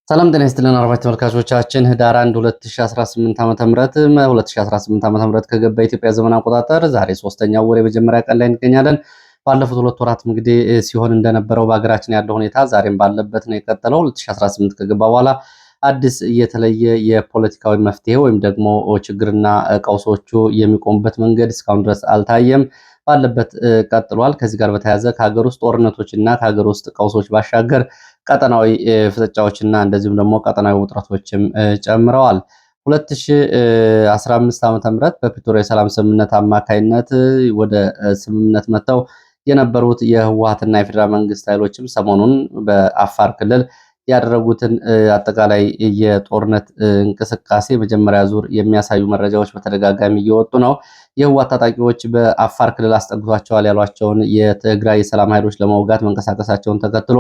ሰላም ጤና ይስጥልን አድማጭ ተመልካቾቻችን ህዳር 1 2018 ዓ.ም ከገባ ኢትዮጵያ ዘመን አቆጣጠር ዛሬ ሶስተኛው ወር የመጀመሪያ ቀን ላይ እንገኛለን። ባለፉት ሁለት ወራት እንግዲህ ሲሆን እንደነበረው በሀገራችን ያለው ሁኔታ ዛሬም ባለበት ነው የቀጠለው። 2018 ከገባ በኋላ አዲስ የተለየ የፖለቲካዊ መፍትሄ ወይም ደግሞ ችግርና ቀውሶቹ የሚቆሙበት መንገድ እስካሁን ድረስ አልታየም። ባለበት ቀጥሏል። ከዚህ ጋር በተያያዘ ከሀገር ውስጥ ጦርነቶችና ከሀገር ውስጥ ቀውሶች ባሻገር ቀጠናዊ ፍጥጫዎችና እንደዚሁም ደግሞ ቀጠናዊ ውጥረቶችም ጨምረዋል። 2015 ዓ.ም በፕሪቶሪያ የሰላም ስምምነት አማካይነት ወደ ስምምነት መጥተው የነበሩት የህወሓትና የፌዴራል መንግስት ኃይሎችም ሰሞኑን በአፋር ክልል ያደረጉትን አጠቃላይ የጦርነት እንቅስቃሴ መጀመሪያ ዙር የሚያሳዩ መረጃዎች በተደጋጋሚ እየወጡ ነው። የህወሓት ታጣቂዎች በአፋር ክልል አስጠግቷቸዋል ያሏቸውን የትግራይ የሰላም ኃይሎች ለመውጋት መንቀሳቀሳቸውን ተከትሎ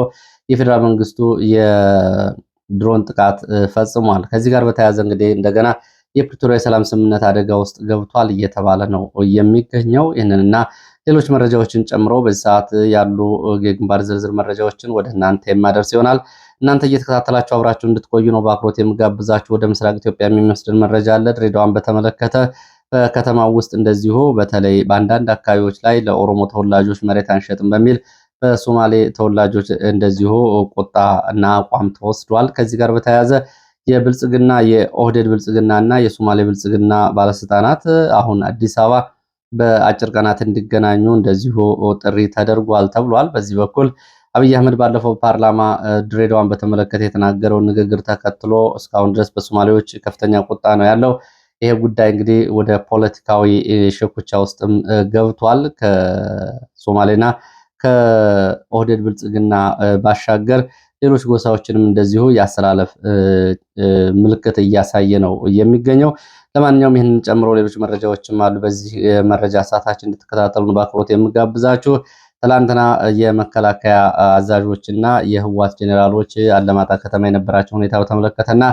የፌዴራል መንግስቱ የድሮን ጥቃት ፈጽሟል። ከዚህ ጋር በተያያዘ እንግዲህ እንደገና የፕሪቶሪያ የሰላም ስምምነት አደጋ ውስጥ ገብቷል እየተባለ ነው የሚገኘው። ይህንንና ሌሎች መረጃዎችን ጨምሮ በዚህ ሰዓት ያሉ የግንባር ዝርዝር መረጃዎችን ወደ እናንተ የማደርስ ይሆናል። እናንተ እየተከታተላችሁ አብራችሁ እንድትቆዩ ነው በአክብሮት የምጋብዛችሁ። ወደ ምስራቅ ኢትዮጵያ የሚወስድን መረጃ አለ። ድሬዳዋን በተመለከተ በከተማው ውስጥ እንደዚሁ በተለይ በአንዳንድ አካባቢዎች ላይ ለኦሮሞ ተወላጆች መሬት አንሸጥም በሚል በሶማሌ ተወላጆች እንደዚሁ ቁጣ እና አቋም ተወስዷል። ከዚህ ጋር በተያያዘ የብልጽግና የኦህዴድ ብልጽግና እና የሶማሌ ብልጽግና ባለስልጣናት አሁን አዲስ አበባ በአጭር ቀናት እንዲገናኙ እንደዚሁ ጥሪ ተደርጓል ተብሏል። በዚህ በኩል አብይ አህመድ ባለፈው ፓርላማ ድሬዳዋን በተመለከተ የተናገረውን ንግግር ተከትሎ እስካሁን ድረስ በሶማሌዎች ከፍተኛ ቁጣ ነው ያለው። ይሄ ጉዳይ እንግዲህ ወደ ፖለቲካዊ ሽኩቻ ውስጥም ገብቷል። ከሶማሌና ከኦህዴድ ብልጽግና ባሻገር ሌሎች ጎሳዎችንም እንደዚሁ ያሰላለፍ ምልክት እያሳየ ነው የሚገኘው። ለማንኛውም ይህንን ጨምሮ ሌሎች መረጃዎችም አሉ። በዚህ መረጃ ሰዓታችን እንድትከታተሉን በአክብሮት የምጋብዛችሁ ትላንትና የመከላከያ አዛዦችና የህወሓት ጄኔራሎች አለማጣ ከተማ የነበራቸው ሁኔታ በተመለከተና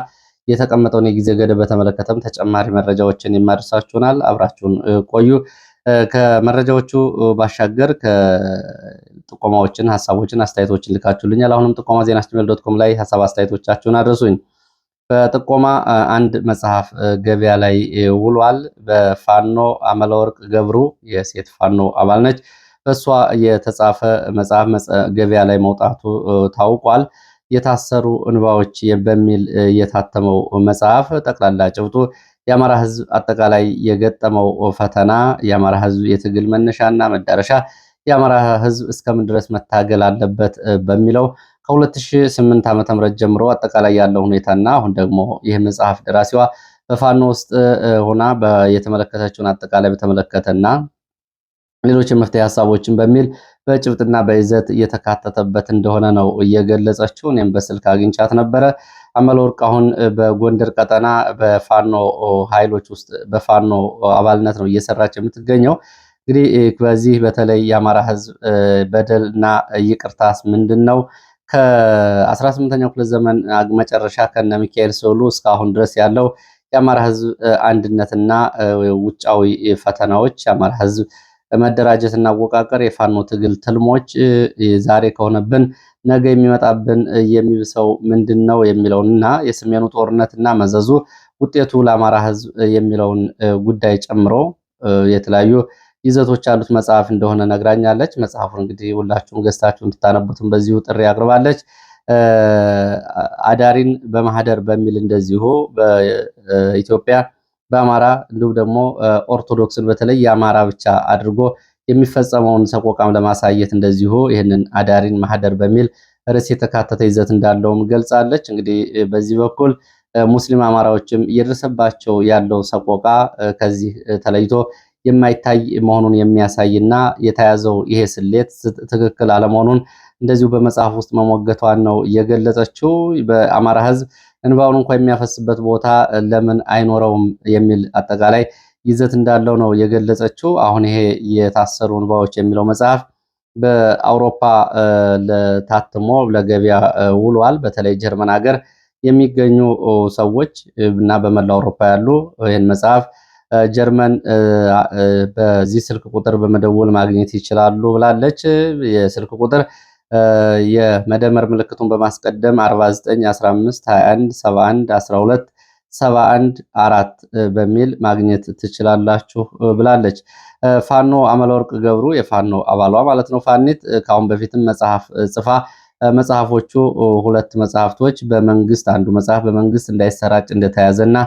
የተቀመጠውን የጊዜ ገደብ በተመለከተም ተጨማሪ መረጃዎችን የማደርሳችሁናል። አብራችሁን ቆዩ። ከመረጃዎቹ ባሻገር ከጥቆማዎችን፣ ሀሳቦችን፣ አስተያየቶችን ልካችሁልኛል። አሁንም ጥቆማ ዜና@gmail.com ላይ ሀሳብ አስተያየቶቻችሁን አድርሱኝ። በጥቆማ አንድ መጽሐፍ ገበያ ላይ ውሏል። በፋኖ አመለወርቅ ገብሩ የሴት ፋኖ አባል ነች። በእሷ የተጻፈ መጽሐፍ ገበያ ላይ መውጣቱ ታውቋል። የታሰሩ እንባዎች በሚል የታተመው መጽሐፍ ጠቅላላ ጭብጡ የአማራ ህዝብ አጠቃላይ የገጠመው ፈተና፣ የአማራ ህዝብ የትግል መነሻና መዳረሻ፣ የአማራ ህዝብ እስከምን ድረስ መታገል አለበት በሚለው ከ2008 ዓ.ም ጀምሮ አጠቃላይ ያለው ሁኔታና አሁን ደግሞ ይህ መጽሐፍ ደራሲዋ በፋኖ ውስጥ ሆና የተመለከተችውን አጠቃላይ በተመለከተና ሌሎች የመፍትሄ ሀሳቦችን በሚል በጭብጥና በይዘት እየተካተተበት እንደሆነ ነው እየገለጸችው። እኔም በስልክ አግኝቻት ነበረ። አመለወርቅ አሁን በጎንደር ቀጠና በፋኖ ኃይሎች ውስጥ በፋኖ አባልነት ነው እየሰራች የምትገኘው። እንግዲህ በዚህ በተለይ የአማራ ህዝብ በደልና ይቅርታስ ምንድን ነው? ከ18ኛው ክፍለ ዘመን መጨረሻ ከነ ሚካኤል ሶሉ እስካሁን ድረስ ያለው የአማራ ህዝብ አንድነትና ውጫዊ ፈተናዎች፣ የአማራ ህዝብ መደራጀትና አወቃቀር፣ የፋኖ ትግል ትልሞች ዛሬ ከሆነብን ነገ የሚመጣብን የሚብሰው ምንድን ነው የሚለውንና የሰሜኑ ጦርነትና መዘዙ ውጤቱ ለአማራ ህዝብ የሚለውን ጉዳይ ጨምሮ የተለያዩ ይዘቶች ያሉት መጽሐፍ እንደሆነ ነግራኛለች። መጽሐፉን እንግዲህ ሁላችሁም ገዝታችሁ እንድታነቡትም በዚሁ ጥሪ አቅርባለች። አዳሪን በማህደር በሚል እንደዚሁ በኢትዮጵያ በአማራ እንዲሁም ደግሞ ኦርቶዶክስን በተለይ የአማራ ብቻ አድርጎ የሚፈጸመውን ሰቆቃም ለማሳየት እንደዚሁ ይህንን አዳሪን ማህደር በሚል ርዕስ የተካተተ ይዘት እንዳለውም ገልጻለች። እንግዲህ በዚህ በኩል ሙስሊም አማራዎችም እየደረሰባቸው ያለው ሰቆቃ ከዚህ ተለይቶ የማይታይ መሆኑን የሚያሳይና የተያዘው ይሄ ስሌት ትክክል አለመሆኑን እንደዚሁ በመጽሐፍ ውስጥ መሞገቷን ነው የገለጸችው። በአማራ ህዝብ እንባውን እንኳን የሚያፈስበት ቦታ ለምን አይኖረውም የሚል አጠቃላይ ይዘት እንዳለው ነው የገለጸችው። አሁን ይሄ የታሰሩ እንባዎች የሚለው መጽሐፍ በአውሮፓ ለታትሞ ለገበያ ውሏል። በተለይ ጀርመን ሀገር የሚገኙ ሰዎች እና በመላው አውሮፓ ያሉ ይህን መጽሐፍ ጀርመን በዚህ ስልክ ቁጥር በመደወል ማግኘት ይችላሉ ብላለች። የስልክ ቁጥር የመደመር ምልክቱን በማስቀደም 49 15 21 71 12 71 4 በሚል ማግኘት ትችላላችሁ ብላለች። ፋኖ አመለወርቅ ገብሩ የፋኖ አባሏ ማለት ነው ፋኒት ከአሁን በፊትም መጽሐፍ ጽፋ መጽሐፎቹ ሁለት መጽሐፍቶች በመንግስት አንዱ መጽሐፍ በመንግስት እንዳይሰራጭ እንደተያዘና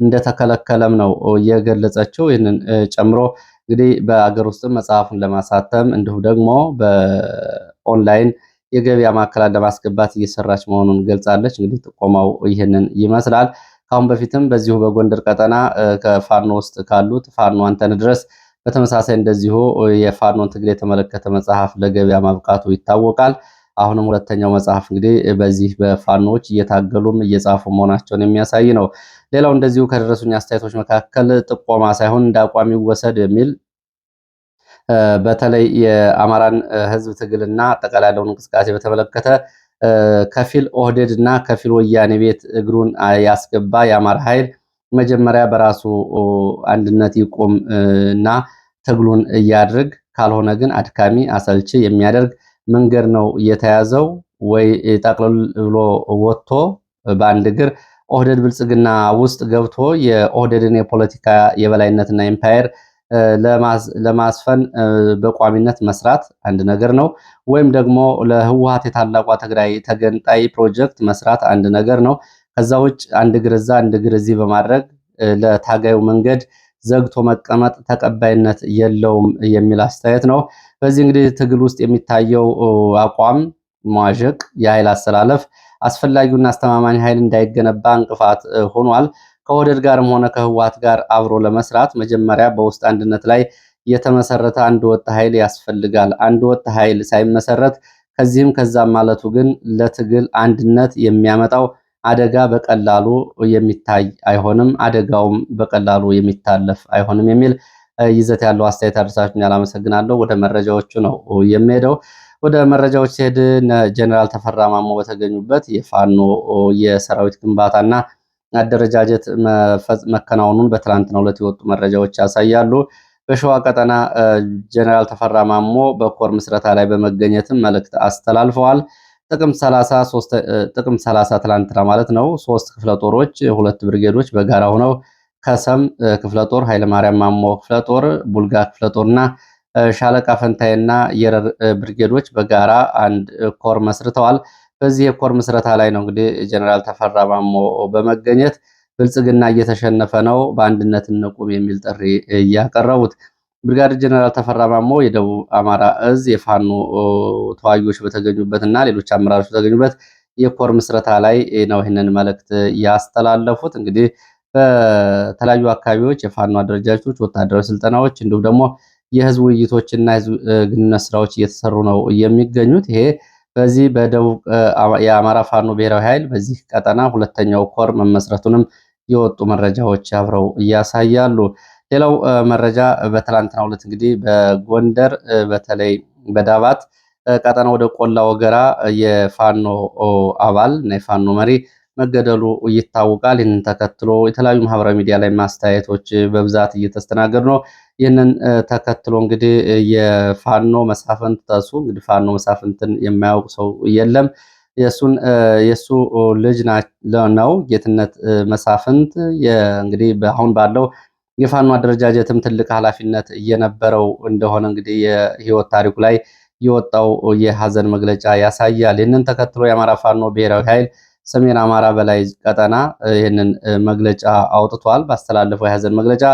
እንደተከለከለም ነው የገለጸችው። ይህንን ጨምሮ እንግዲህ በአገር ውስጥ መጽሐፉን ለማሳተም እንዲሁም ደግሞ በኦንላይን የገበያ ማዕከላት ለማስገባት እየሰራች መሆኑን ገልጻለች። እንግዲህ ጥቆማው ይህንን ይመስላል። ካሁን በፊትም በዚሁ በጎንደር ቀጠና ከፋኖ ውስጥ ካሉት ፋኖ አንተን ድረስ በተመሳሳይ እንደዚሁ የፋኖን ትግል የተመለከተ መጽሐፍ ለገበያ ማብቃቱ ይታወቃል። አሁንም ሁለተኛው መጽሐፍ እንግዲህ በዚህ በፋኖዎች እየታገሉም እየጻፉ መሆናቸውን የሚያሳይ ነው። ሌላው እንደዚሁ ከደረሱኝ አስተያየቶች መካከል ጥቆማ ሳይሆን እንደ አቋም ይወሰድ የሚል በተለይ የአማራን ሕዝብ ትግልና አጠቃላይ ያለውን እንቅስቃሴ በተመለከተ ከፊል ኦህዴድ እና ከፊል ወያኔ ቤት እግሩን ያስገባ የአማራ ኃይል መጀመሪያ በራሱ አንድነት ይቆም እና ትግሉን እያድርግ፣ ካልሆነ ግን አድካሚ አሰልቺ የሚያደርግ መንገድ ነው የተያዘው። ወይ ጠቅልል ብሎ ወጥቶ በአንድ እግር ኦህዴድ ብልጽግና ውስጥ ገብቶ የኦህዴድን የፖለቲካ የበላይነትና ኤምፓየር ለማስፈን በቋሚነት መስራት አንድ ነገር ነው። ወይም ደግሞ ለህወሓት የታላቋ ትግራይ ተገንጣይ ፕሮጀክት መስራት አንድ ነገር ነው። ከዛ ውጭ አንድ እግር እዛ አንድ እግር እዚህ በማድረግ ለታጋዩ መንገድ ዘግቶ መቀመጥ ተቀባይነት የለውም የሚል አስተያየት ነው። በዚህ እንግዲህ ትግል ውስጥ የሚታየው አቋም መዋዠቅ፣ የኃይል አሰላለፍ አስፈላጊውና አስተማማኝ ኃይል እንዳይገነባ እንቅፋት ሆኗል። ከኦህዴድ ጋርም ሆነ ከህወሓት ጋር አብሮ ለመስራት መጀመሪያ በውስጥ አንድነት ላይ የተመሰረተ አንድ ወጥ ኃይል ያስፈልጋል። አንድ ወጥ ኃይል ሳይመሰረት ከዚህም ከዛም ማለቱ ግን ለትግል አንድነት የሚያመጣው አደጋ በቀላሉ የሚታይ አይሆንም፣ አደጋውም በቀላሉ የሚታለፍ አይሆንም የሚል ይዘት ያለው አስተያየት አድርሳችሁኝ አመሰግናለሁ። ወደ መረጃዎቹ ነው የሚሄደው። ወደ መረጃዎች ሲሄድ ጀነራል ተፈራ ማሞ በተገኙበት የፋኖ የሰራዊት ግንባታና አደረጃጀት መከናወኑን በትላንትናው ዕለት የወጡ መረጃዎች ያሳያሉ። በሸዋ ቀጠና ጀነራል ተፈራ ማሞ በኮር ምስረታ ላይ በመገኘትም መልእክት አስተላልፈዋል። ጥቅምት 30 ትላንትና ማለት ነው 3 ክፍለ ጦሮች 2 ብርጌዶች በጋራ ሆነው ከሰም ክፍለ ጦር፣ ኃይለማርያም ማሞ ክፍለ ጦር፣ ቡልጋ ክፍለ ጦርና ሻለቃ ፈንታይና የረር ብርጌዶች በጋራ አንድ ኮር መስርተዋል። በዚህ የኮር ምስረታ ላይ ነው እንግዲህ ጀነራል ተፈራ ማሞ በመገኘት ብልጽግና እየተሸነፈ ነው፣ በአንድነት እንቁም የሚል ጥሪ እያቀረቡት። ብርጋዴር ጀነራል ተፈራ ማሞ የደቡብ አማራ እዝ የፋኖ ተዋጊዎች በተገኙበት እና ሌሎች አመራሮች በተገኙበት የኮር ምስረታ ላይ ነው ይህንን መልእክት ያስተላለፉት። እንግዲህ በተለያዩ አካባቢዎች የፋኖ አደረጃጀቶች፣ ወታደራዊ ስልጠናዎች እንዲሁም ደግሞ የህዝብ ውይይቶችና የህዝብ ግንኙነት ስራዎች እየተሰሩ ነው የሚገኙት። ይሄ በዚህ በደቡብ የአማራ ፋኖ ብሔራዊ ኃይል በዚህ ቀጠና ሁለተኛው ኮር መመስረቱንም የወጡ መረጃዎች አብረው እያሳያሉ። ሌላው መረጃ በትላንትናው ዕለት እንግዲህ በጎንደር በተለይ በዳባት ቀጠና ወደ ቆላ ወገራ የፋኖ አባል እና የፋኖ መሪ መገደሉ ይታወቃል። ይህንን ተከትሎ የተለያዩ ማህበራዊ ሚዲያ ላይ ማስተያየቶች በብዛት እየተስተናገዱ ነው። ይህንን ተከትሎ እንግዲህ የፋኖ መሳፍንት ተሱ እንግዲህ ፋኖ መሳፍንትን የማያውቅ ሰው የለም። የሱ ልጅ ነው ጌትነት መሳፍንት እንግዲህ አሁን ባለው የፋኖ አደረጃጀትም ትልቅ ኃላፊነት እየነበረው እንደሆነ እንግዲህ የህይወት ታሪኩ ላይ የወጣው የሀዘን መግለጫ ያሳያል። ይህንን ተከትሎ የአማራ ፋኖ ብሔራዊ ኃይል ሰሜን አማራ በላይ ቀጠና ይህንን መግለጫ አውጥቷል። ባስተላለፈው የሀዘን መግለጫ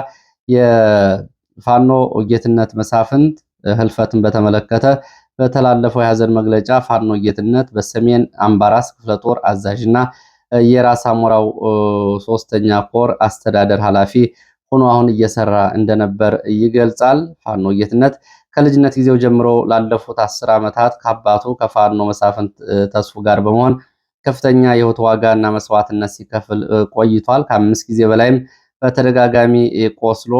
የፋኖ ጌትነት መሳፍንት ህልፈትን በተመለከተ በተላለፈው የሀዘን መግለጫ ፋኖ ጌትነት በሰሜን አምባራስ ክፍለ ጦር አዛዥና የራስ አሞራው 3ኛ ኮር አስተዳደር ኃላፊ ሆኖ አሁን እየሰራ እንደነበር ይገልጻል። ፋኖ ጌትነት ከልጅነት ጊዜው ጀምሮ ላለፉት 10 ዓመታት ከአባቱ ከፋኖ መሳፍንት ተስፉ ጋር በመሆን ከፍተኛ የህይወት ዋጋና መስዋዕትነት ሲከፍል ቆይቷል። ከ5 ጊዜ በላይም በተደጋጋሚ ቆስሎ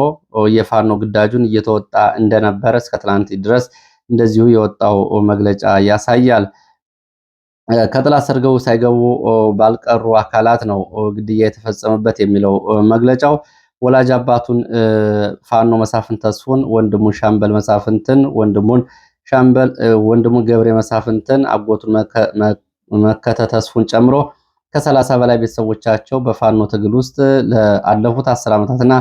የፋኖ ግዳጁን እየተወጣ እንደነበረ እስከ ትላንት ድረስ እንደዚሁ የወጣው መግለጫ ያሳያል። ከጥላት ሰርገው ሳይገቡ ባልቀሩ አካላት ነው ግድያ የተፈጸመበት የሚለው መግለጫው ወላጅ አባቱን ፋኖ መሳፍንት ተስፉን፣ ወንድሙን ሻምበል መሳፍንትን፣ ወንድሙን ሻምበል ወንድሙ ገብሬ መሳፍንትን፣ አጎቱን መከተ ተስፉን ጨምሮ ከ30 በላይ ቤተሰቦቻቸው በፋኖ ትግል ውስጥ ለአለፉት 10 ዓመታትና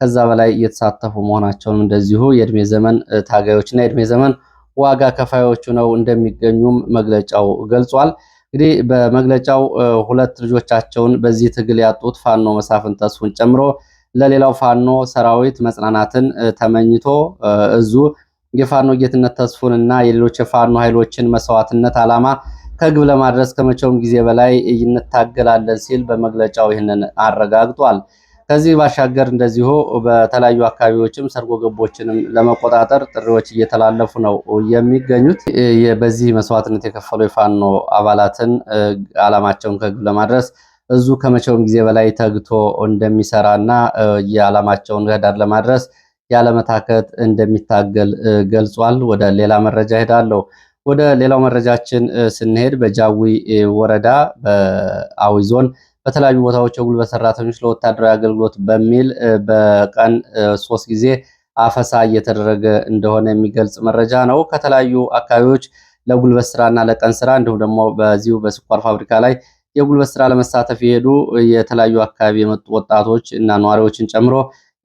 ከዛ በላይ እየተሳተፉ መሆናቸውንም እንደዚሁ የእድሜ ዘመን ታጋዮችና የእድሜ ዘመን ዋጋ ከፋዮቹ ነው እንደሚገኙም መግለጫው ገልጿል። እንግዲህ በመግለጫው ሁለት ልጆቻቸውን በዚህ ትግል ያጡት ፋኖ መሳፍንት ተስፉን ጨምሮ ለሌላው ፋኖ ሰራዊት መጽናናትን ተመኝቶ እዙ የፋኖ ጌትነት ተስፉን እና የሌሎች የፋኖ ኃይሎችን መስዋዕትነት ዓላማ ከግብ ለማድረስ ከመቼውም ጊዜ በላይ እንታገላለን ሲል በመግለጫው ይህንን አረጋግጧል። ከዚህ ባሻገር እንደዚሁ በተለያዩ አካባቢዎችም ሰርጎ ገቦችንም ለመቆጣጠር ጥሪዎች እየተላለፉ ነው የሚገኙት። በዚህ መስዋዕትነት የከፈሉ የፋኖ አባላትን ዓላማቸውን ከግብ ለማድረስ እዙ ከመቼውም ጊዜ በላይ ተግቶ እንደሚሰራና የዓላማቸውን ዳር ለማድረስ ያለመታከት እንደሚታገል ገልጿል። ወደ ሌላ መረጃ ሄዳለሁ። ወደ ሌላው መረጃችን ስንሄድ በጃዊ ወረዳ በአዊ ዞን በተለያዩ ቦታዎች የጉልበት ሰራተኞች ለወታደራዊ አገልግሎት በሚል በቀን 3 ጊዜ አፈሳ እየተደረገ እንደሆነ የሚገልጽ መረጃ ነው። ከተለያዩ አካባቢዎች ለጉልበት ስራና ለቀን ስራ እንዲሁም ደግሞ በዚሁ በስኳር ፋብሪካ ላይ የጉልበት ስራ ለመሳተፍ የሄዱ የተለያዩ አካባቢ የመጡ ወጣቶች እና ነዋሪዎችን ጨምሮ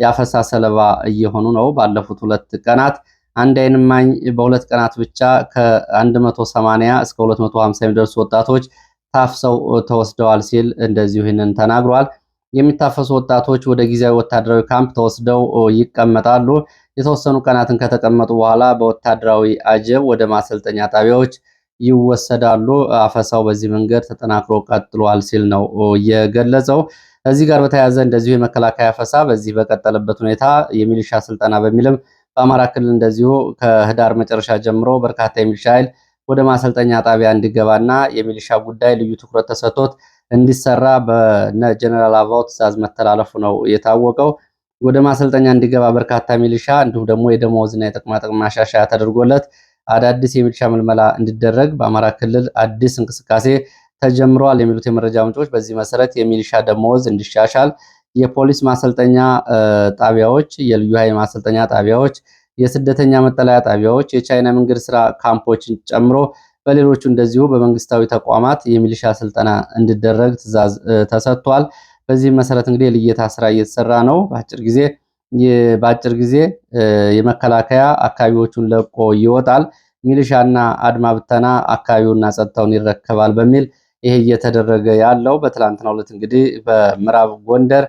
የአፈሳ ሰለባ እየሆኑ ነው። ባለፉት 2 ቀናት አንድ አይን እማኝ በ2 ቀናት ብቻ ከ180 እስከ 250 የሚደርሱ ወጣቶች ታፍሰው ተወስደዋል ሲል እንደዚሁ ይህንን ተናግሯል። የሚታፈሱ ወጣቶች ወደ ጊዜያዊ ወታደራዊ ካምፕ ተወስደው ይቀመጣሉ። የተወሰኑ ቀናትን ከተቀመጡ በኋላ በወታደራዊ አጀብ ወደ ማሰልጠኛ ጣቢያዎች ይወሰዳሉ። አፈሳው በዚህ መንገድ ተጠናክሮ ቀጥሏል ሲል ነው የገለጸው። እዚህ ጋር በተያያዘ እንደዚሁ የመከላከያ አፈሳ በዚህ በቀጠለበት ሁኔታ የሚሊሻ ስልጠና በሚልም በአማራ ክልል እንደዚሁ ከህዳር መጨረሻ ጀምሮ በርካታ የሚሊሻ ኃይል ወደ ማሰልጠኛ ጣቢያ እንዲገባና የሚሊሻ ጉዳይ ልዩ ትኩረት ተሰጥቶት እንዲሰራ በነ ጀነራል አበባው ትዕዛዝ መተላለፉ ነው የታወቀው። ወደ ማሰልጠኛ እንዲገባ በርካታ ሚሊሻ እንዲሁም ደግሞ የደመወዝና የጥቅማጥቅም ማሻሻያ ተደርጎለት አዳዲስ የሚሊሻ ምልመላ እንዲደረግ በአማራ ክልል አዲስ እንቅስቃሴ ተጀምሯል የሚሉት የመረጃ ምንጮች፣ በዚህ መሰረት የሚሊሻ ደመወዝ እንዲሻሻል የፖሊስ ማሰልጠኛ ጣቢያዎች፣ የልዩ ኃይል ማሰልጠኛ ጣቢያዎች፣ የስደተኛ መጠለያ ጣቢያዎች፣ የቻይና መንገድ ስራ ካምፖችን ጨምሮ በሌሎቹ እንደዚሁ በመንግስታዊ ተቋማት የሚሊሻ ስልጠና እንዲደረግ ትዕዛዝ ተሰጥቷል። በዚህ መሰረት እንግዲህ የልየታ ስራ እየተሰራ ነው። በአጭር ጊዜ የመከላከያ አካባቢዎቹን ለቆ ይወጣል፣ ሚሊሻና አድማ ብተና አካባቢውና ጸጥታውን ይረከባል በሚል ይሄ እየተደረገ ያለው። በትላንትናው ዕለት እንግዲህ በምዕራብ ጎንደር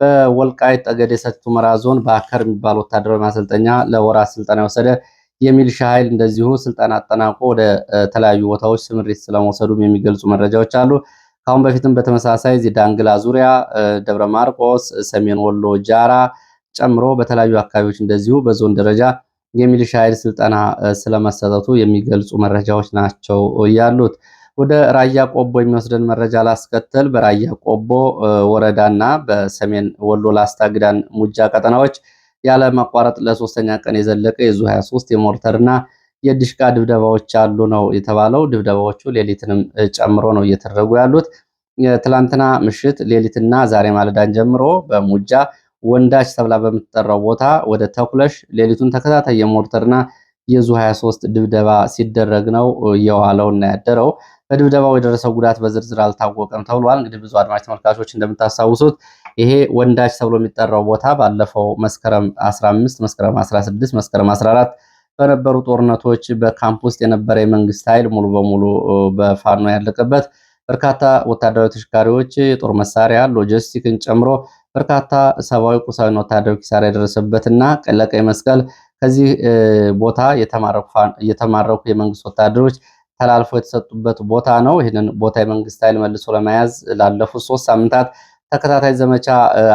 በወልቃይት ጠገዴ ሰቲት ሁመራ ዞን በአከር የሚባል ወታደራዊ ማሰልጠኛ ለወራት ስልጠና የወሰደ የሚሊሻ ኃይል እንደዚሁ ስልጠና አጠናቆ ወደ ተለያዩ ቦታዎች ስምሪት ስለመውሰዱም የሚገልጹ መረጃዎች አሉ። ካሁን በፊትም በተመሳሳይ እዚህ ዳንግላ ዙሪያ፣ ደብረ ማርቆስ፣ ሰሜን ወሎ ጃራ ጨምሮ በተለያዩ አካባቢዎች እንደዚሁ በዞን ደረጃ የሚሊሻ ኃይል ስልጠና ስለመሰጠቱ የሚገልጹ መረጃዎች ናቸው ያሉት። ወደ ራያ ቆቦ የሚወስደን መረጃ ላስከተል። በራያ ቆቦ ወረዳና በሰሜን ወሎ ላስታ ግዳን ሙጃ ቀጠናዎች ያለ ማቋረጥ ለ3ኛ ቀን የዘለቀ የዙ 23 የሞርተርና የዲሽቃ ድብደባዎች አሉ ነው የተባለው። ድብደባዎቹ ሌሊትንም ጨምሮ ነው እየተደረጉ ያሉት። ትላንትና ምሽት ሌሊትና ዛሬ ማለዳን ጀምሮ በሙጃ ወንዳች ተብላ በምትጠራው ቦታ ወደ ተኩለሽ ሌሊቱን ተከታታይ የሞርተርና የዙ 23 ድብደባ ሲደረግ ነው የዋለውና ያደረው። በድብደባው የደረሰው ጉዳት በዝርዝር አልታወቀም ተብሏል። እንግዲህ ብዙ አድማጭ ተመልካቾች እንደምታስታውሱት ይሄ ወንዳች ተብሎ የሚጠራው ቦታ ባለፈው መስከረም 15፣ መስከረም 16፣ መስከረም 14 በነበሩ ጦርነቶች በካምፕ ውስጥ የነበረ የመንግስት ኃይል ሙሉ በሙሉ በፋኖ ያለቀበት፣ በርካታ ወታደራዊ ተሽከርካሪዎች፣ የጦር መሳሪያ፣ ሎጂስቲክን ጨምሮ በርካታ ሰብአዊ፣ ቁሳዊና ወታደራዊ ኪሳራ የደረሰበትና ለቀይ መስቀል ከዚህ ቦታ የተማረኩ የመንግስት ወታደሮች ተላልፎ የተሰጡበት ቦታ ነው። ይህንን ቦታ የመንግስት ኃይል መልሶ ለመያዝ ላለፉት 3 ሳምንታት ተከታታይ ዘመቻ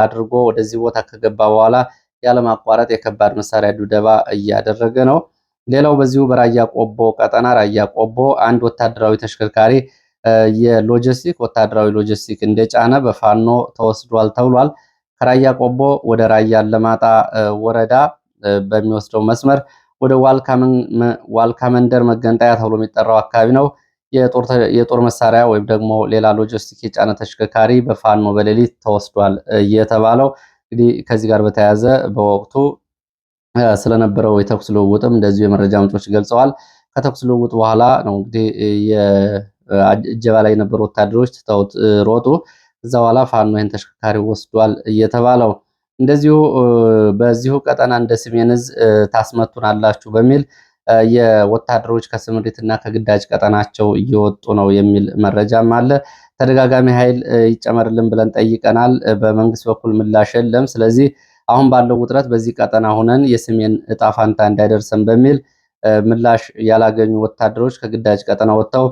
አድርጎ ወደዚህ ቦታ ከገባ በኋላ ያለማቋረጥ የከባድ መሳሪያ ድብደባ እያደረገ ነው። ሌላው በዚሁ በራያ ቆቦ ቀጠና ራያ ቆቦ አንድ ወታደራዊ ተሽከርካሪ የሎጂስቲክ ወታደራዊ ሎጂስቲክ እንደጫነ በፋኖ ተወስዷል ተብሏል። ከራያ ቆቦ ወደ ራያ አላማጣ ወረዳ በሚወስደው መስመር ወደ ዋልካ መንደር መገንጠያ ተብሎ የሚጠራው አካባቢ ነው የጦር መሳሪያ ወይም ደግሞ ሌላ ሎጂስቲክ የጫነ ተሽከርካሪ በፋኖ በሌሊት ተወስዷል የተባለው። እንግዲህ ከዚህ ጋር በተያያዘ በወቅቱ ስለነበረው የተኩስ ልውውጥም እንደዚሁ የመረጃ ምንጮች ገልጸዋል። ከተኩስ ልውውጥ በኋላ ነው እንግዲህ የእጀባ ላይ የነበሩ ወታደሮች ትተውት ሮጡ። እዛ በኋላ ፋኖ ይህን ተሽከርካሪ ወስዷል እየተባለው እንደዚሁ በዚሁ ቀጠና እንደ ሰሜን ዕዝ ታስመቱናላችሁ በሚል የወታደሮች ከስምሪትና ከግዳጅ ቀጠናቸው እየወጡ ነው የሚል መረጃም አለ። ተደጋጋሚ ኃይል ይጨመርልን ብለን ጠይቀናል። በመንግስት በኩል ምላሽ የለም። ስለዚህ አሁን ባለው ውጥረት በዚህ ቀጠና ሆነን የሰሜን እጣ ፋንታ እንዳይደርሰን በሚል ምላሽ ያላገኙ ወታደሮች ከግዳጅ ቀጠና ወጥተው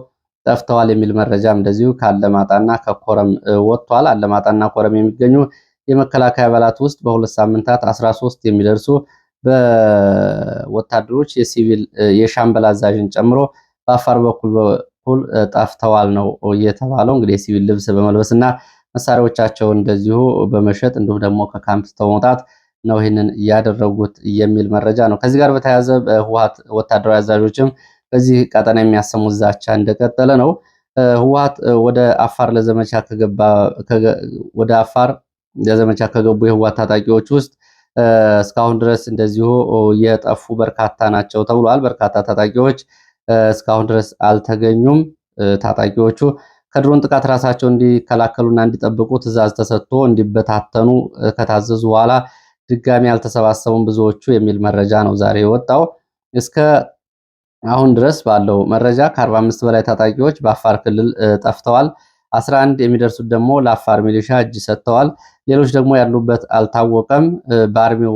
ጠፍተዋል የሚል መረጃም እንደዚሁ ከአለማጣና ከኮረም ወጥቷል። አለማጣና ኮረም የሚገኙ የመከላከያ አባላት ውስጥ በሁለት ሳምንታት 13 የሚደርሱ በወታደሮች የሲቪል የሻምበል አዛዥን ጨምሮ በአፋር በኩል ጠፍተዋል ነው እየተባለው። እንግዲህ የሲቪል ልብስ በመልበስና መሳሪያዎቻቸውን እንደዚሁ በመሸጥ እንዲሁም ደግሞ ከካምፕ በመውጣት ነው ይህንን ያደረጉት የሚል መረጃ ነው። ከዚህ ጋር በተያያዘ በህወሓት ወታደራዊ አዛዦችም በዚህ ቀጠና የሚያሰሙት ዛቻ እንደቀጠለ ነው። ህወሓት ወደ አፋር ለዘመቻ ከገቡ የህወሓት ታጣቂዎች ውስጥ እስካሁን ድረስ እንደዚሁ የጠፉ በርካታ ናቸው ተብሏል። በርካታ ታጣቂዎች እስካሁን ድረስ አልተገኙም። ታጣቂዎቹ ከድሮን ጥቃት ራሳቸው እንዲከላከሉና እንዲጠብቁ ትዕዛዝ ተሰጥቶ እንዲበታተኑ ከታዘዙ በኋላ ድጋሚ አልተሰባሰቡም ብዙዎቹ የሚል መረጃ ነው ዛሬ የወጣው። እስከ አሁን ድረስ ባለው መረጃ ከ45 በላይ ታጣቂዎች በአፋር ክልል ጠፍተዋል። 11 የሚደርሱት ደግሞ ለአፋር ሚሊሻ እጅ ሰጥተዋል። ሌሎች ደግሞ ያሉበት አልታወቀም። በአርሚው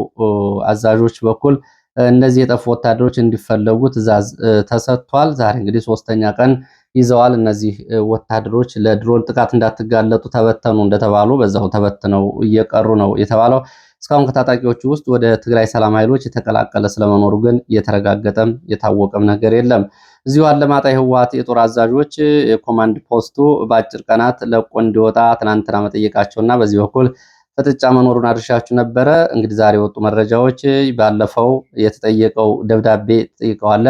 አዛዦች በኩል እነዚህ የጠፉ ወታደሮች እንዲፈለጉ ትዕዛዝ ተሰጥቷል። ዛሬ እንግዲህ 3ኛ ቀን ይዘዋል። እነዚህ ወታደሮች ለድሮን ጥቃት እንዳትጋለጡ ተበተኑ እንደተባሉ በዛው ተበትነው እየቀሩ ነው የተባለው። እስካሁን ከታጣቂዎቹ ውስጥ ወደ ትግራይ ሰላም ኃይሎች የተቀላቀለ ስለመኖሩ ግን የተረጋገጠም የታወቀም ነገር የለም። እዚሁ አለማጣ የህወሓት የጦር አዛዦች የኮማንድ ፖስቱ በአጭር ቀናት ለቆ እንዲወጣ ትናንትና መጠየቃቸውና በዚህ በኩል ፍጥጫ መኖሩን አድርሻችሁ ነበረ። እንግዲህ ዛሬ የወጡ መረጃዎች ባለፈው የተጠየቀው ደብዳቤ ተጠይቀዋል።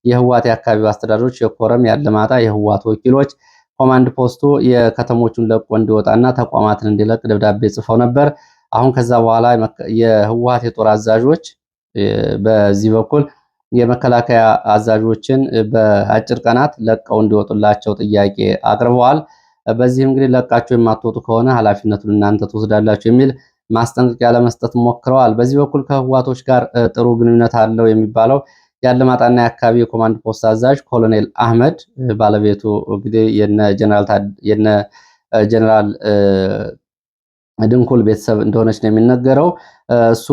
የህወሓት የአካባቢው አስተዳደሮች የኮረም የአለማጣ የህወሓት ወኪሎች ኮማንድ ፖስቱ የከተሞቹን ለቆ እንዲወጣና ተቋማትን እንዲለቅ ደብዳቤ ጽፈው ነበር። አሁን ከዛ በኋላ የህወሓት የጦር አዛዦች በዚህ በኩል የመከላከያ አዛዦችን በአጭር ቀናት ለቀው እንዲወጡላቸው ጥያቄ አቅርበዋል። በዚህም እንግዲህ ለቃቸው የማትወጡ ከሆነ ኃላፊነቱን እናንተ ትወስዳላችሁ የሚል ማስጠንቀቂያ ለመስጠት ሞክረዋል። በዚህ በኩል ከህወሓቶች ጋር ጥሩ ግንኙነት አለው የሚባለው የአለማጣና የአካባቢ የኮማንድ ፖስት አዛዥ ኮሎኔል አህመድ ባለቤቱ እንግዲህ የነ ጀነራል ድንኩል ቤተሰብ እንደሆነች ነው የሚነገረው። እሱ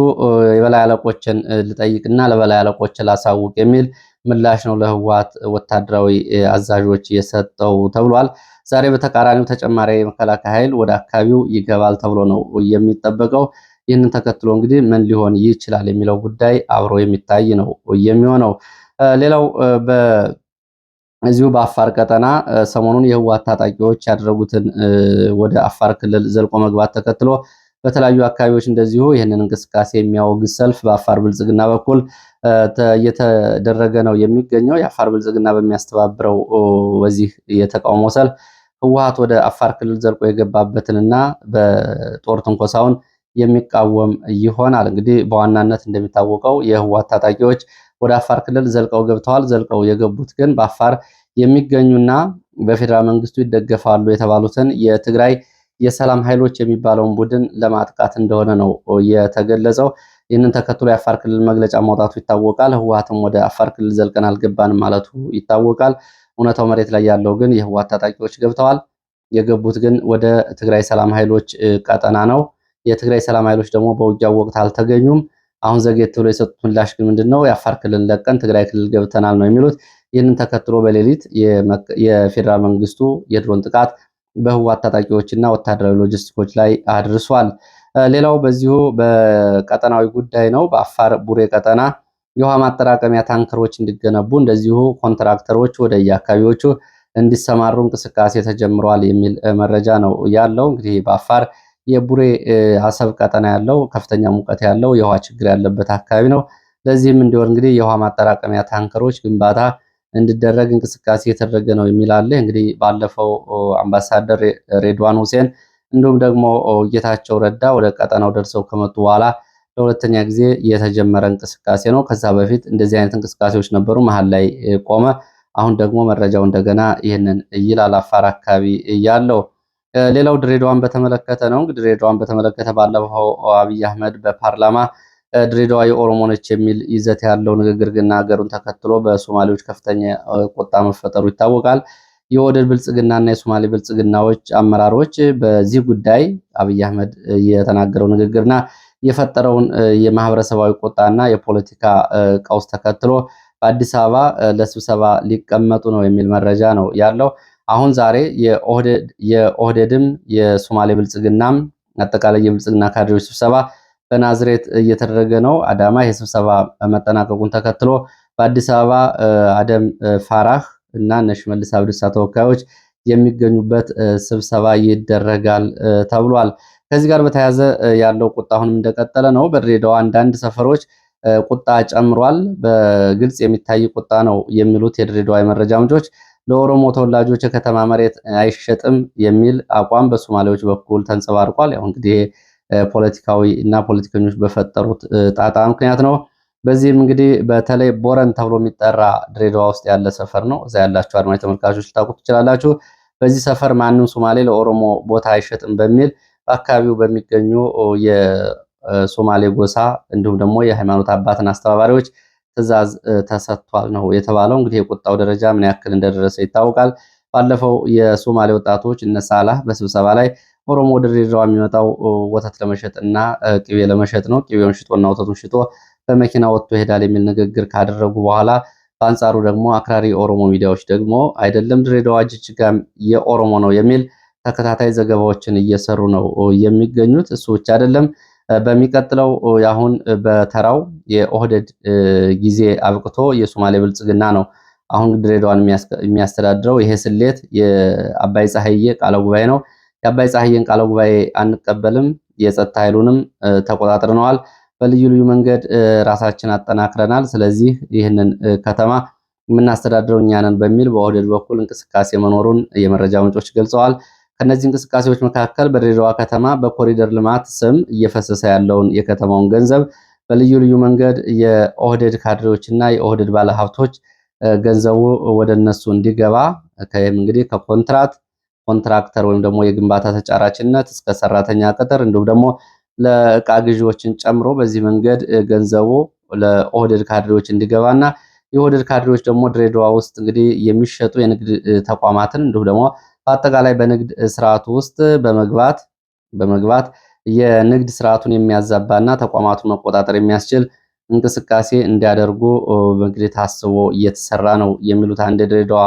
የበላይ አለቆችን ልጠይቅና ለበላይ አለቆች ላሳውቅ የሚል ምላሽ ነው ለህወሓት ወታደራዊ አዛዦች የሰጠው ተብሏል። ዛሬ በተቃራኒው ተጨማሪ የመከላከያ ኃይል ወደ አካባቢው ይገባል ተብሎ ነው የሚጠበቀው። ይህንን ተከትሎ እንግዲህ ምን ሊሆን ይችላል የሚለው ጉዳይ አብሮ የሚታይ ነው የሚሆነው። ሌላው እዚሁ በአፋር ቀጠና ሰሞኑን የህወሓት ታጣቂዎች ያደረጉትን ወደ አፋር ክልል ዘልቆ መግባት ተከትሎ በተለያዩ አካባቢዎች እንደዚሁ ይህንን እንቅስቃሴ የሚያወግዝ ሰልፍ በአፋር ብልጽግና በኩል እየተደረገ ነው የሚገኘው። የአፋር ብልጽግና በሚያስተባብረው በዚህ የተቃውሞ ሰልፍ ህወሓት ወደ አፋር ክልል ዘልቆ የገባበትንና በጦር ትንኮሳውን የሚቃወም ይሆናል። እንግዲህ በዋናነት እንደሚታወቀው የህወሓት ታጣቂዎች ወደ አፋር ክልል ዘልቀው ገብተዋል። ዘልቀው የገቡት ግን በአፋር የሚገኙና በፌዴራል መንግስቱ ይደገፋሉ የተባሉትን የትግራይ የሰላም ኃይሎች የሚባለውን ቡድን ለማጥቃት እንደሆነ ነው የተገለጸው። ይህንን ተከትሎ የአፋር ክልል መግለጫ ማውጣቱ ይታወቃል። ህወሓትም ወደ አፋር ክልል ዘልቀን አልገባንም ማለቱ ይታወቃል። እውነታው መሬት ላይ ያለው ግን የህወሓት ታጣቂዎች ገብተዋል። የገቡት ግን ወደ ትግራይ ሰላም ኃይሎች ቀጠና ነው። የትግራይ ሰላም ኃይሎች ደግሞ በውጊያው ወቅት አልተገኙም። አሁን ዘግየት ብሎ የሰጡት ምላሽ ግን ምንድነው? የአፋር ክልል ለቀን ትግራይ ክልል ገብተናል ነው የሚሉት። ይህንን ተከትሎ በሌሊት የፌዴራል መንግስቱ የድሮን ጥቃት በህወሓት ታጣቂዎችና ወታደራዊ ሎጂስቲኮች ላይ አድርሷል። ሌላው በዚሁ በቀጠናዊ ጉዳይ ነው። በአፋር ቡሬ ቀጠና የውሃ ማጠራቀሚያ ታንከሮች እንዲገነቡ እንደዚሁ ኮንትራክተሮች ወደ የአካባቢዎቹ እንዲሰማሩ እንቅስቃሴ ተጀምሯል የሚል መረጃ ነው ያለው። እንግዲህ በአፋር የቡሬ አሰብ ቀጠና ያለው ከፍተኛ ሙቀት ያለው የውሃ ችግር ያለበት አካባቢ ነው። ለዚህም እንዲሆን እንግዲህ የውሃ ማጠራቀሚያ ታንከሮች ግንባታ እንዲደረግ እንቅስቃሴ የተደረገ ነው የሚል አለ። እንግዲህ ባለፈው አምባሳደር ሬድዋን ሁሴን እንዲሁም ደግሞ ጌታቸው ረዳ ወደ ቀጠናው ደርሰው ከመጡ በኋላ ለሁለተኛ ጊዜ የተጀመረ እንቅስቃሴ ነው። ከዛ በፊት እንደዚህ አይነት እንቅስቃሴዎች ነበሩ፣ መሀል ላይ ቆመ። አሁን ደግሞ መረጃው እንደገና ይህንን ይላል አፋር አካባቢ ያለው። ሌላው ድሬዳዋን በተመለከተ ነው። እንግዲህ ድሬዳዋን በተመለከተ ባለፈው አብይ አህመድ በፓርላማ ድሬዳዋ የኦሮሞ ነች የሚል ይዘት ያለው ንግግር ግን ሀገሩን ተከትሎ በሶማሌዎች ከፍተኛ ቁጣ መፈጠሩ ይታወቃል። የኦህዴድ ብልጽግናና የሶማሌ ብልጽግናዎች አመራሮች በዚህ ጉዳይ አብይ አህመድ የተናገረው ንግግርና የፈጠረውን የማህበረሰባዊ ቁጣና የፖለቲካ ቀውስ ተከትሎ በአዲስ አበባ ለስብሰባ ሊቀመጡ ነው የሚል መረጃ ነው ያለው። አሁን ዛሬ የኦህዴድም የሶማሌ ብልጽግናም አጠቃላይ የብልጽግና ካድሬዎች ስብሰባ በናዝሬት እየተደረገ ነው። አዳማ የስብሰባ መጠናቀቁን ተከትሎ በአዲስ አበባ አደም ፋራህ እና እነ ሽመልስ አብዲሳ ተወካዮች የሚገኙበት ስብሰባ ይደረጋል ተብሏል። ከዚህ ጋር በተያያዘ ያለው ቁጣ አሁንም እንደቀጠለ ነው። በድሬዳዋ አንዳንድ ሰፈሮች ቁጣ ጨምሯል። በግልጽ የሚታይ ቁጣ ነው የሚሉት የድሬዳዋ የመረጃ ምንጮች ለኦሮሞ ተወላጆች የከተማ መሬት አይሸጥም የሚል አቋም በሶማሌዎች በኩል ተንጸባርቋል። ያው እንግዲህ ፖለቲካዊ እና ፖለቲከኞች በፈጠሩት ጣጣ ምክንያት ነው። በዚህም እንግዲህ በተለይ ቦረን ተብሎ የሚጠራ ድሬዳዋ ውስጥ ያለ ሰፈር ነው። እዛ ያላችሁ አድማጭ ተመልካቾች ልታውቁት ትችላላችሁ። በዚህ ሰፈር ማንም ሶማሌ ለኦሮሞ ቦታ አይሸጥም በሚል በአካባቢው በሚገኙ የሶማሌ ጎሳ እንዲሁም ደግሞ የሃይማኖት አባትን አስተባባሪዎች ትዕዛዝ ተሰጥቷል ነው የተባለው። እንግዲህ የቁጣው ደረጃ ምን ያክል እንደደረሰ ይታወቃል። ባለፈው የሶማሌ ወጣቶች እነ ሳላህ በስብሰባ ላይ ኦሮሞ ወደ ድሬዳዋ የሚመጣው ወተት ለመሸጥ እና ቅቤ ለመሸጥ ነው፣ ቅቤውን ሽጦና ወተቱን ሽጦ በመኪና ወጥቶ ይሄዳል የሚል ንግግር ካደረጉ በኋላ በአንጻሩ ደግሞ አክራሪ የኦሮሞ ሚዲያዎች ደግሞ አይደለም ድሬዳዋ ጅጅጋም የኦሮሞ ነው የሚል ተከታታይ ዘገባዎችን እየሰሩ ነው የሚገኙት። እሱ ብቻ አይደለም። በሚቀጥለው አሁን በተራው የኦህዴድ ጊዜ አብቅቶ የሶማሌ ብልጽግና ነው አሁን ድሬዳዋን የሚያስተዳድረው። ይሄ ስሌት የአባይ ፀሐዬ ቃለ ጉባኤ ነው። የአባይ ፀሐዬን ቃለ ጉባኤ አንቀበልም፣ የጸጥታ ኃይሉንም ተቆጣጥረነዋል፣ በልዩ ልዩ መንገድ ራሳችን አጠናክረናል፣ ስለዚህ ይህንን ከተማ የምናስተዳድረው እኛ ነን በሚል በኦህዴድ በኩል እንቅስቃሴ መኖሩን የመረጃ ምንጮች ገልጸዋል። ከነዚህ እንቅስቃሴዎች መካከል በድሬዳዋ ከተማ በኮሪደር ልማት ስም እየፈሰሰ ያለውን የከተማውን ገንዘብ በልዩ ልዩ መንገድ የኦህዴድ ካድሬዎችና የኦህዴድ ባለሀብቶች ገንዘቡ ወደ እነሱ እንዲገባ እንግዲህ ኮንትራክተር ወይም ደግሞ የግንባታ ተጫራችነት እስከ ሰራተኛ ቅጥር እንዲሁም ደግሞ ለእቃ ግዢዎችን ጨምሮ በዚህ መንገድ ገንዘቡ ለኦህዴድ ካድሬዎች እንዲገባና የኦህዴድ ካድሬዎች ደግሞ ድሬዳዋ ውስጥ እንግዲህ የሚሸጡ የንግድ ተቋማትን እንዲሁም ደግሞ በአጠቃላይ በንግድ ስርዓቱ ውስጥ በመግባት የንግድ ስርዓቱን የሚያዛባና ተቋማቱን መቆጣጠር የሚያስችል እንቅስቃሴ እንዲያደርጉ እንግዲህ ታስቦ እየተሰራ ነው የሚሉት አንድ የድሬዳዋ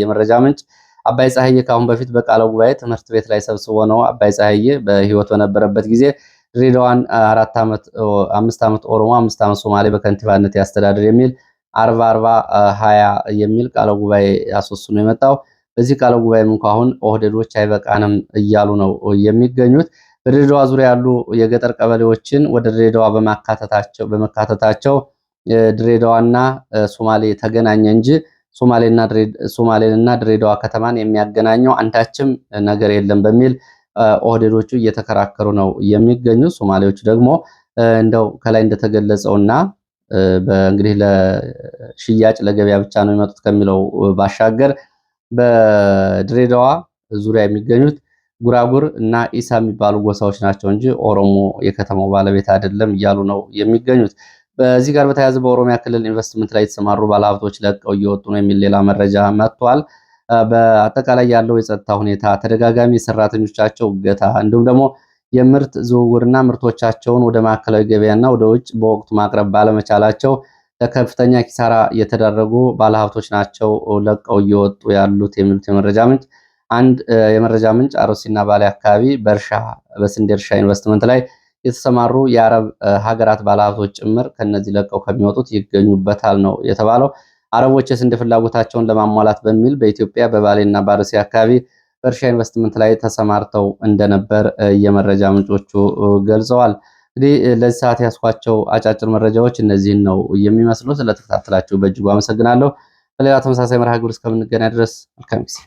የመረጃ ምንጭ። አባይ ፀሐዬ ከአሁን በፊት በቃለ ጉባኤ ትምህርት ቤት ላይ ሰብስቦ ነው አባይ ፀሐዬ በህይወት በነበረበት ጊዜ ድሬዳዋን 5 ዓመት ኦሮሞ 5 ዓመት ሶማሌ በከንቲባነት ያስተዳድር የሚል 40-40-20 የሚል ቃለ ጉባኤ አስወስኖ የመጣው። በዚህ ቃለ ጉባኤም እንኳን አሁን ኦህዴዶች አይበቃንም እያሉ ነው የሚገኙት። በድሬዳዋ ዙሪያ ያሉ የገጠር ቀበሌዎችን ወደ ድሬዳዋ በመካተታቸው ድሬዳዋና ሶማሌ ተገናኘ እንጂ ሶማሌንና ድሬዳዋ ከተማን የሚያገናኘው አንዳችም ነገር የለም በሚል ኦህዴዶቹ እየተከራከሩ ነው የሚገኙት። ሶማሌዎቹ ደግሞ እንደው ከላይ እንደተገለጸውና በእንግዲህ ለሽያጭ ለገበያ ብቻ ነው የሚመጡት ከሚለው ባሻገር በድሬዳዋ ዙሪያ የሚገኙት ጉራጉር እና ኢሳ የሚባሉ ጎሳዎች ናቸው እንጂ ኦሮሞ የከተማው ባለቤት አይደለም እያሉ ነው የሚገኙት። በዚህ ጋር በተያያዘ በኦሮሚያ ክልል ኢንቨስትመንት ላይ የተሰማሩ ባለሀብቶች ለቀው እየወጡ ነው የሚል ሌላ መረጃ መጥቷል። በአጠቃላይ ያለው የጸጥታ ሁኔታ፣ ተደጋጋሚ የሰራተኞቻቸው እገታ እንዲሁም ደግሞ የምርት ዝውውርና ምርቶቻቸውን ወደ ማዕከላዊ ገበያና ወደ ውጭ በወቅቱ ማቅረብ ባለመቻላቸው ለከፍተኛ ኪሳራ የተዳረጉ ባለሀብቶች ናቸው ለቀው እየወጡ ያሉት የሚሉት የመረጃ ምንጭ። አንድ የመረጃ ምንጭ አርሲና ባሌ አካባቢ በስንዴ እርሻ ኢንቨስትመንት ላይ የተሰማሩ የአረብ ሀገራት ባለሀብቶች ጭምር ከነዚህ ለቀው ከሚወጡት ይገኙበታል ነው የተባለው። አረቦች የስንዴ ፍላጎታቸውን ለማሟላት በሚል በኢትዮጵያ በባሌና በአርሲ አካባቢ በእርሻ ኢንቨስትመንት ላይ ተሰማርተው እንደነበር የመረጃ ምንጮቹ ገልጸዋል። እንግዲህ ለዚህ ሰዓት ያስኳቸው አጫጭር መረጃዎች እነዚህን ነው የሚመስሉት። ስለተከታተላችሁ በእጅጉ አመሰግናለሁ። በሌላ ተመሳሳይ መርሃ ግብር እስከምንገናኝ ድረስ መልካም ጊዜ